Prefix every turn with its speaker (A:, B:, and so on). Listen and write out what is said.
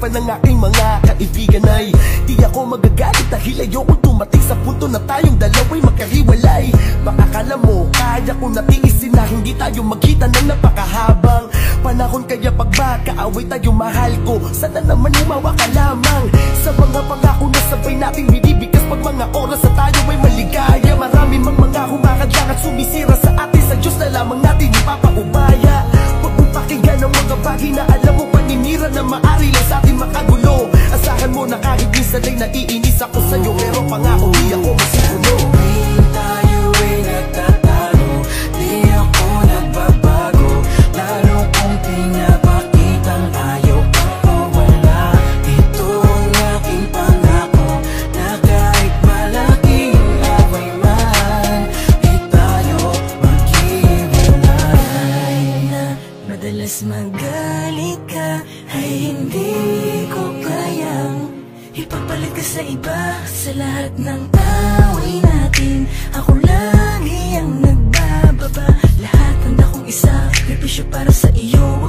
A: pa ng aking mga kaibigan ay di ako magagalit dahil ayokong tumating sa punto na tayong dalawa'y magkahiwalay. Baka akala mo kaya ko natiisin na hindi tayo magkita ng napakahabang panahon, kaya pag magkaaway tayo mahal ko, sana naman umawa ka lamang sa mga pangako na sabay nating binibigkas pag mga oras sa tayo ay maligaya. Marami mang mga humakadlang at sumisira sa atin, sa Diyos na lamang natin ipapaubaya. Huwag mo pakinggan ang mga bagay na alam mo paninira na maari lang sa atin makagulo. Asahan mo na kahit minsan ay naiinis ako sa'yo, pero pangako di ako masigulo.
B: Tayo ay nagtatalo, di ako nagbabago, lalo kung pinapakitang ayaw kang mawala. Ito ang aking pangako, na kahit malaking away man, di tayo maghiwalay. Na madalas magalit ka, ay hindi ko kayang ipapalit ka sa iba. Sa lahat ng away natin, ako lagi ang nagbababa. Lahat handa kong isakripisyo para sa iyo.